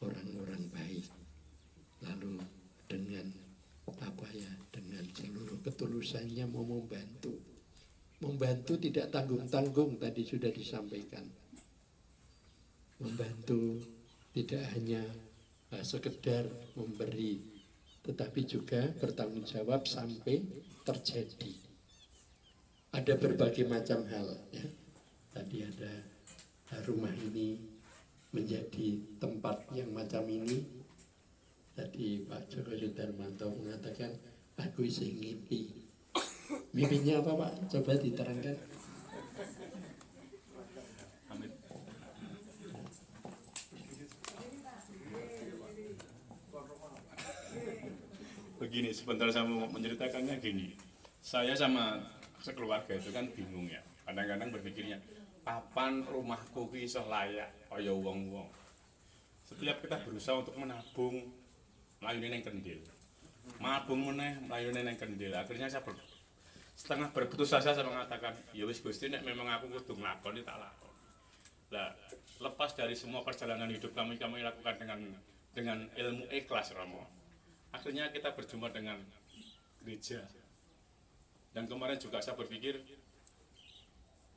orang-orang baik. Lalu dengan dengan seluruh ketulusannya mau membantu. Membantu tidak tanggung-tanggung, tadi sudah disampaikan. Membantu tidak hanya sekedar memberi, tetapi juga bertanggung jawab sampai terjadi. Ada berbagai macam hal ya. Tadi ada rumah ini menjadi tempat yang macam ini. Tadi Pak Joko Sudarmanto mengatakan, aku isi ngimpi. Mimpinya apa Pak? Coba diterangkan. Begini, sebentar saya mau menceritakannya gini. Saya sama sekeluarga itu kan bingung ya. Kadang-kadang berpikirnya, kapan rumahku iso layak kaya wong-wong. Setiap kita berusaha untuk menabung, melayune neng kendil. Mabung meneh, melayune neng kendil. Akhirnya saya setengah berputus asa, saya mengatakan, ya wis Gusti, nek memang aku kudu nglakoni tak lakon. Lah, lepas dari semua perjalanan hidup kami lakukan dengan ilmu ikhlas, Romo. Akhirnya kita berjumpa dengan gereja. Dan kemarin juga saya berpikir,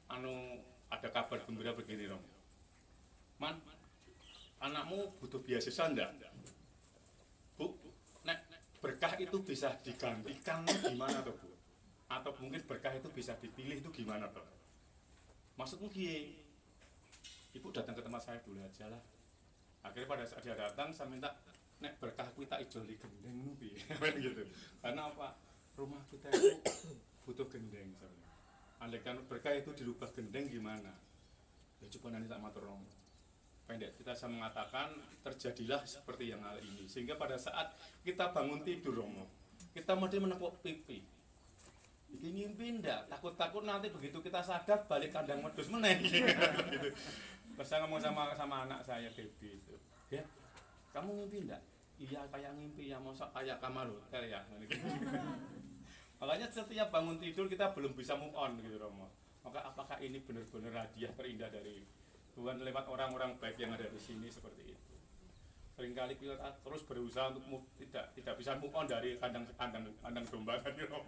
ada kabar gembira begini, Romo. Man, anakmu butuh beasiswa enggak? Bu, nek berkah itu bisa digantikan gimana tuh, Bu? Atau mungkin berkah itu bisa dipilih itu gimana tuh? Maksudmu gini, Ibu datang ke tempat saya dulu aja lah. Akhirnya pada saat dia datang, saya minta, nek berkah kita ijol di gendeng gitu. Karena apa? Rumah kita itu butuh gendeng. Andaikan berkah itu dirubah gendeng gimana? Ya coba nanti tak matur Romo. Pendek kita saya mengatakan terjadilah seperti yang hal ini. Sehingga pada saat kita bangun tidur Romo, kita mesti menepuk pipi. Iki ngimpi ndak? Takut-takut nanti begitu kita sadar balik kandang wedhus meneh gitu. Terus saya ngomong sama anak saya Baby itu. Ya, kamu ngimpi ndak? Iya kayak ngimpi ya, masa kayak kamar hotel ya. Makanya setiap bangun tidur kita belum bisa move on gitu Romo. Maka apakah ini benar-benar hadiah terindah dari Tuhan lewat orang-orang baik yang ada di sini seperti itu. Seringkali kita terus berusaha untuk tidak bisa move on dari kandang domba kan Romo.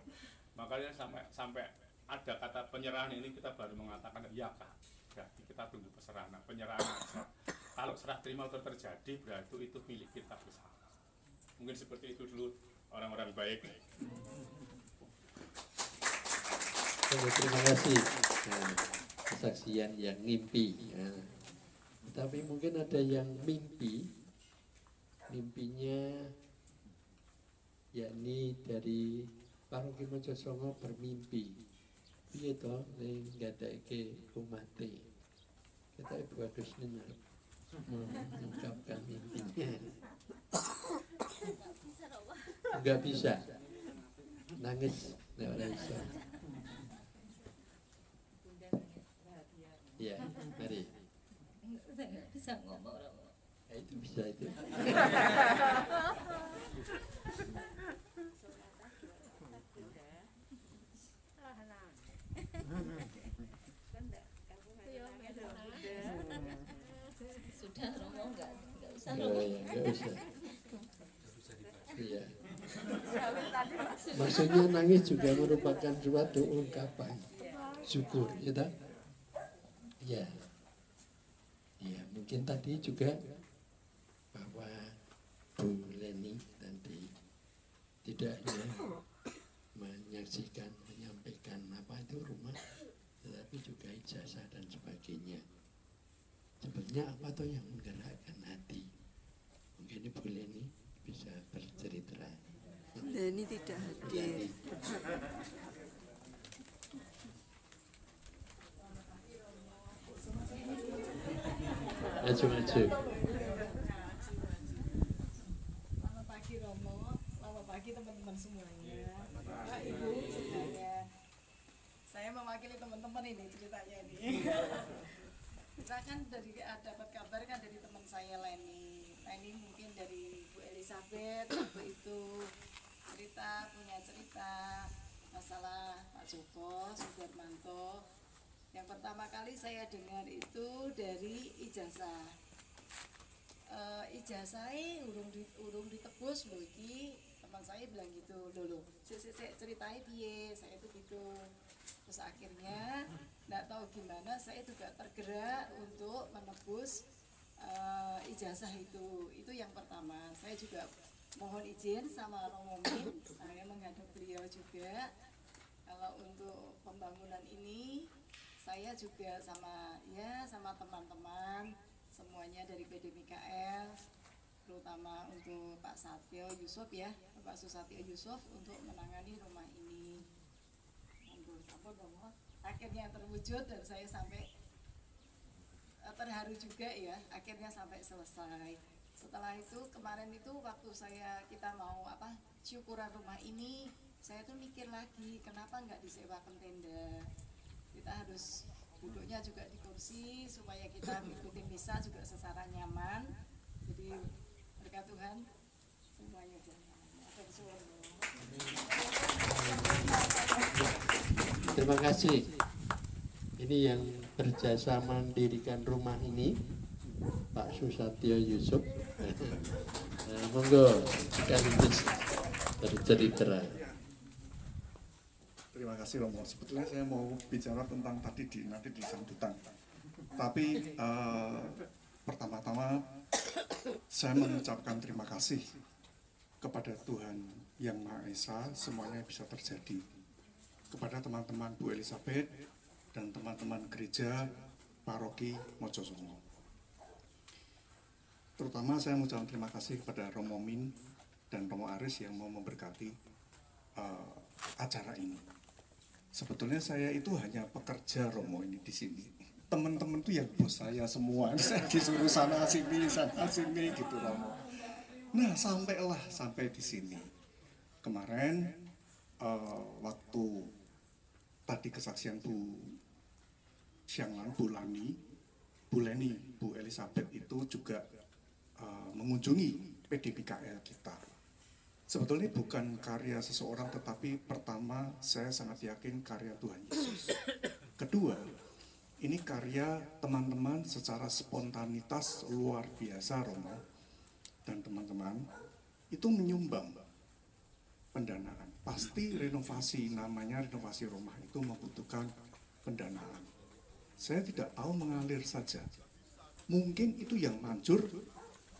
Makanya sampai ada kata penyerahan ini kita baru mengatakan ya Kak. Berarti kita tunggu peserahan, penyerahan aja. Kalau serah terima terjadi berarti itu milik kita bersama. Mungkin seperti itu dulu orang-orang baik. Terima kasih. Kesaksian yang ngimpi. Tapi mungkin ada yang mimpinya yakni dari Paroki Mojosongo bermimpi. Piye to ning gadeke umate. Kita Ibu Agustin mengungkapkan mimpinya. Enggak bisa. Nangis enggak bisa. Iya, mari. Saya nggak bisa ngomong. Itu bisa itu. Sudah Romo nggak usah Romo. Nggak usah. Iya. Maksudnya nangis juga merupakan suatu ungkapan syukur, ya tak? Ya. Ya, mungkin tadi juga bahwa Bu Leni nanti tidak hanya menyaksikan, menyampaikan apa itu rumah, tetapi juga ijazah dan sebagainya. Sebenarnya apa tuh yang menggerakkan hati? Mungkin Ibu Leni bisa bercerita. Leni tidak hadir. Maju. Selamat pagi Romo, selamat pagi teman-teman semuanya, Bapak Ibu semuanya. Saya mewakili teman-teman ini ceritanya ini. Kita kan dapat kabar kan dari teman saya Leni. Leni mungkin dari Bu Elizabeth waktu itu punya cerita masalah Pak Joko Sudarmanto. Yang pertama kali saya dengar itu dari ijazah ijazahnya urung ditebus lho iki, teman saya bilang gitu. Loh, saya ceritain piye, saya itu gitu. Terus akhirnya nggak tahu gimana saya juga tergerak untuk menebus ijazah itu yang pertama. Saya juga mohon izin sama Romo Min, saya menghadap beliau juga kalau untuk pembangunan ini saya juga sama teman-teman semuanya dari PD Mikael, terutama untuk Pak Satyo Yusuf ya, Pak Susatyo Yusuf untuk menangani rumah ini. Akhirnya terwujud dan saya sampai terharu juga ya, akhirnya sampai selesai. Setelah itu kemarin itu waktu kita mau syukuran rumah ini, saya tuh mikir lagi kenapa nggak disewakan tenda. Kita harus duduknya juga di kursi supaya kita mengikuti misa juga secara nyaman. Jadi berkat Tuhan semuanya jalan. Terima kasih. Ini yang berjasa mendirikan rumah ini, Pak Susatyo Yusuf. Monggo sekaligus bercerita. Terima kasih Romo. Sebetulnya saya mau bicara tentang tadi nanti di sambutan. Tapi pertama-tama saya mengucapkan terima kasih kepada Tuhan Yang Maha Esa, semuanya bisa terjadi. Kepada teman-teman Bu Elizabeth dan teman-teman gereja Paroki Mojosongo. Terutama saya mengucapkan terima kasih kepada Romo Min dan Romo Aris yang mau memberkati acara ini. Sebetulnya saya itu hanya pekerja Romo ini di sini. Teman-teman itu yang bos saya semua. Saya disuruh sana sini gitu Romo. Nah, sampai di sini. Kemarin waktu tadi kesaksian Bu Leni, Bu Elizabeth itu juga mengunjungi PDPKL kita. Sebetulnya bukan karya seseorang, tetapi pertama saya sangat yakin karya Tuhan Yesus. Kedua, ini karya teman-teman secara spontanitas luar biasa Romo. Dan teman-teman itu menyumbang pendanaan. Pasti renovasi, namanya renovasi rumah itu membutuhkan pendanaan. Saya tidak tahu mengalir saja. Mungkin itu yang manjur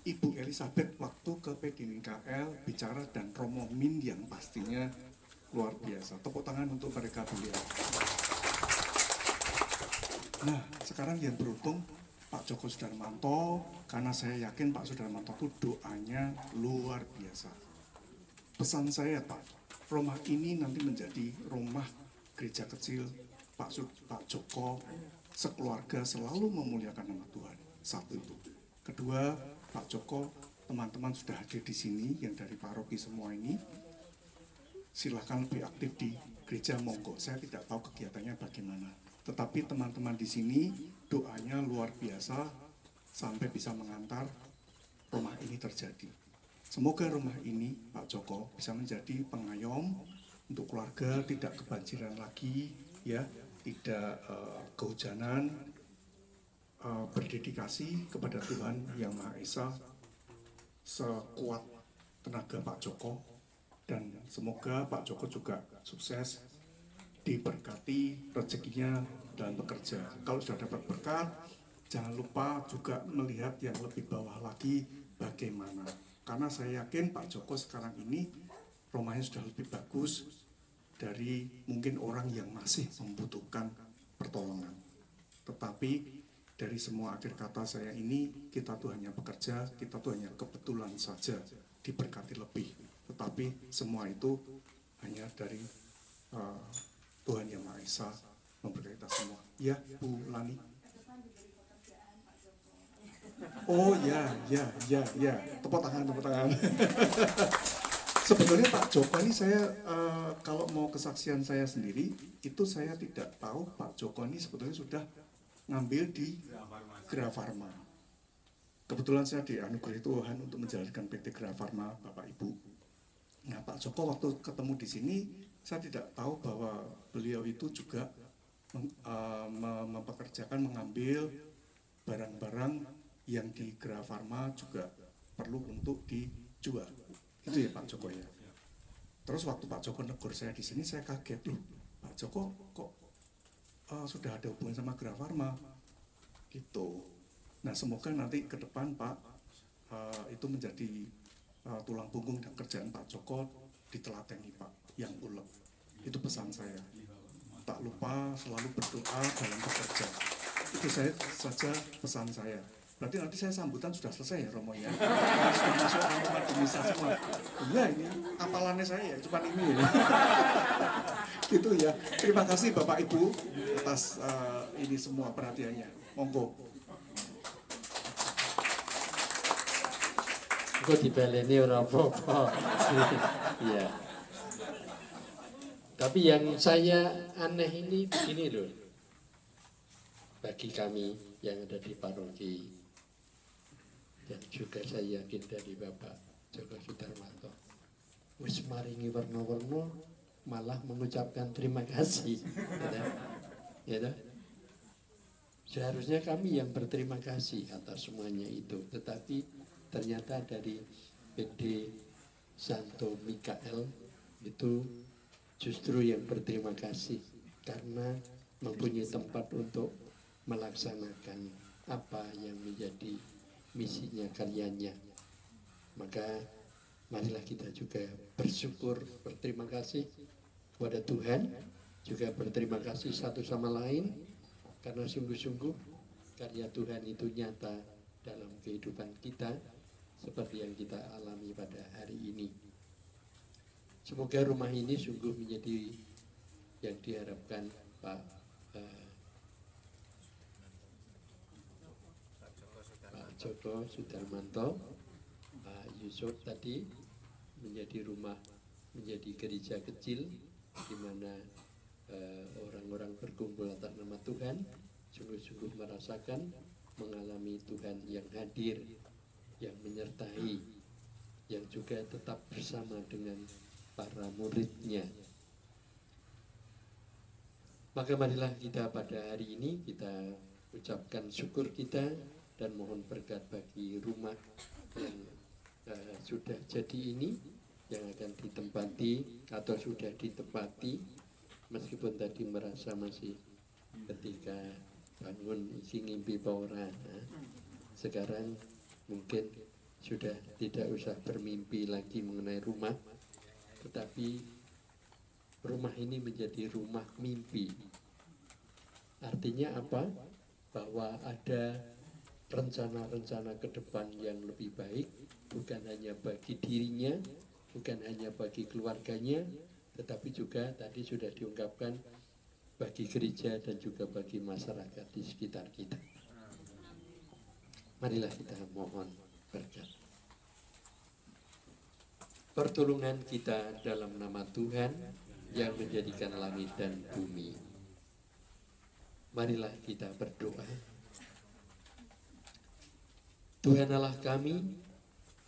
Ibu Elizabeth waktu ke PD Mikael bicara dan Romo Min yang pastinya luar biasa. Tepuk tangan untuk mereka beliau. Nah, sekarang yang beruntung Pak Joko Sudarmanto, karena saya yakin Pak Sudarmanto itu doanya luar biasa. Pesan saya Pak, rumah ini nanti menjadi rumah gereja kecil Pak Joko, sekeluarga selalu memuliakan nama Tuhan. Satu itu. Kedua, Pak Joko, teman-teman sudah hadir di sini yang dari paroki semua ini. Silahkan lebih aktif di gereja, monggo. Saya tidak tahu kegiatannya bagaimana. Tetapi teman-teman di sini doanya luar biasa sampai bisa mengantar rumah ini terjadi. Semoga rumah ini, Pak Joko, bisa menjadi pengayom untuk keluarga, tidak kebanjiran lagi, ya, tidak kehujanan, berdedikasi kepada Tuhan Yang Maha Esa sekuat tenaga Pak Joko, dan semoga Pak Joko juga sukses, diberkati rezekinya dalam bekerja. Kalau sudah dapat berkat, jangan lupa juga melihat yang lebih bawah lagi bagaimana. Karena saya yakin Pak Joko sekarang ini rumahnya sudah lebih bagus dari mungkin orang yang masih membutuhkan pertolongan. Tetapi dari semua akhir kata saya ini, kita tuh hanya bekerja, kita tuh hanya kebetulan saja diberkati lebih. Tetapi semua itu hanya dari Tuhan Yang Maha Esa memberkati kita semua. Ya, Bu Lani. Oh ya, tepuk tangan. Sebetulnya Pak Joko ini saya, kalau mau kesaksian saya sendiri, itu saya tidak tahu Pak Joko ini sebetulnya sudah ngambil di Gra Farma. Kebetulan saya dianugerahi Tuhan untuk menjalankan PT Gra Farma, Bapak Ibu. Nah, Pak Joko waktu ketemu di sini, saya tidak tahu bahwa beliau itu juga mempekerjakan, mengambil barang-barang yang di Gera Farma juga perlu untuk dijual. Itu ya Pak Joko ya. Terus waktu Pak Joko negur saya di sini, saya kaget loh, Pak Joko kok sudah ada hubungan sama Gera Farma gitu. Nah semoga nanti ke depan Pak itu menjadi tulang punggung dan kerjaan Pak Joko ditelateni Pak yang ulek. Itu pesan saya. Tak lupa selalu berdoa dalam bekerja. Itu saja pesan saya. Berarti nanti saya sambutan sudah selesai ya Romo ya. Sudah masuk rombongan di misa semua. Iya ini apalannya saya cuma ini ya. Gitu ya. Terima kasih Bapak Ibu atas ini semua perhatiannya. Monggo. Kok dibeleni ora apa-apa. Iya. Tapi yang saya aneh ini begini loh. Bagi kami yang ada di paroki dan juga saya yakin dari Bapak Joko Sudarmanto, wis maringi warna-warna malah mengucapkan terima kasih. Ya, seharusnya kami yang berterima kasih atas semuanya itu, tetapi ternyata dari PD Santo Mikael itu justru yang berterima kasih karena mempunyai tempat untuk melaksanakan apa yang menjadi misinya, karyanya. Maka marilah kita juga bersyukur, berterima kasih kepada Tuhan, juga berterima kasih satu sama lain karena sungguh-sungguh karya Tuhan itu nyata dalam kehidupan kita seperti yang kita alami pada hari ini. Semoga rumah ini sungguh menjadi yang diharapkan Pak Joko Sudarmanto, Pak Yusuf tadi, menjadi rumah, menjadi gereja kecil di mana orang-orang berkumpul atas nama Tuhan, sungguh-sungguh merasakan, mengalami Tuhan yang hadir, yang menyertai, yang juga tetap bersama dengan para muridnya. Maka marilah kita pada hari ini kita ucapkan syukur kita dan mohon berkat bagi rumah yang sudah jadi ini, yang akan ditempati atau sudah ditempati, meskipun tadi merasa masih ketika bangun isi ngimpi paura. Sekarang mungkin sudah tidak usah bermimpi lagi mengenai rumah, tetapi rumah ini menjadi rumah mimpi. Artinya apa? Bahwa ada rencana-rencana ke depan yang lebih baik, bukan hanya bagi dirinya, bukan hanya bagi keluarganya, tetapi juga tadi sudah diungkapkan bagi gereja dan juga bagi masyarakat di sekitar kita. Marilah kita mohon berkat. Pertolongan kita dalam nama Tuhan yang menjadikan langit dan bumi. Marilah kita berdoa. Tuhan Allah kami,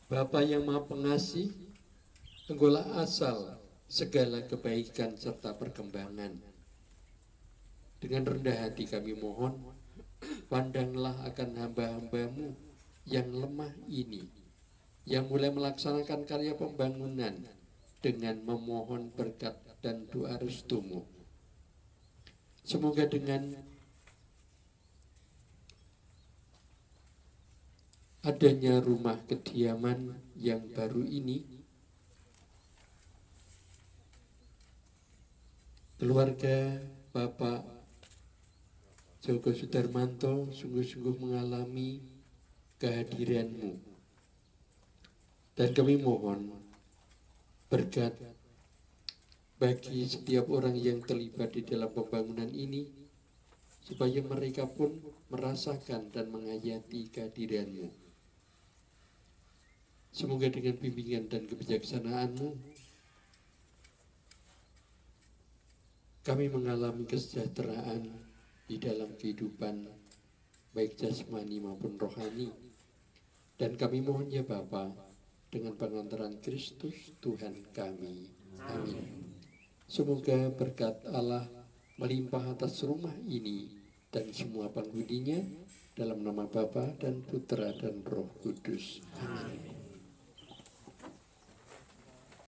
Bapa yang Maha Pengasih, Engkaulah asal segala kebaikan serta perkembangan. Dengan rendah hati kami mohon, pandanglah akan hamba-hambamu yang lemah ini, yang mulai melaksanakan karya pembangunan dengan memohon berkat dan doa restumu. Semoga dengan adanya rumah kediaman yang baru ini, keluarga Bapak Joko Sudarmanto sungguh-sungguh mengalami kehadiranmu. Dan kami mohon berkat bagi setiap orang yang terlibat di dalam pembangunan ini, supaya mereka pun merasakan dan menghayati kehadiranmu. Semoga dengan bimbingan dan kebijaksanaan-Mu, kami mengalami kesejahteraan di dalam kehidupan, baik jasmani maupun rohani. Dan kami mohon ya Bapa, dengan pengantaran Kristus Tuhan kami. Amin. Semoga berkat Allah melimpah atas rumah ini dan semua penghuninya, Dalam nama Bapa dan Putra dan Roh Kudus. Amin.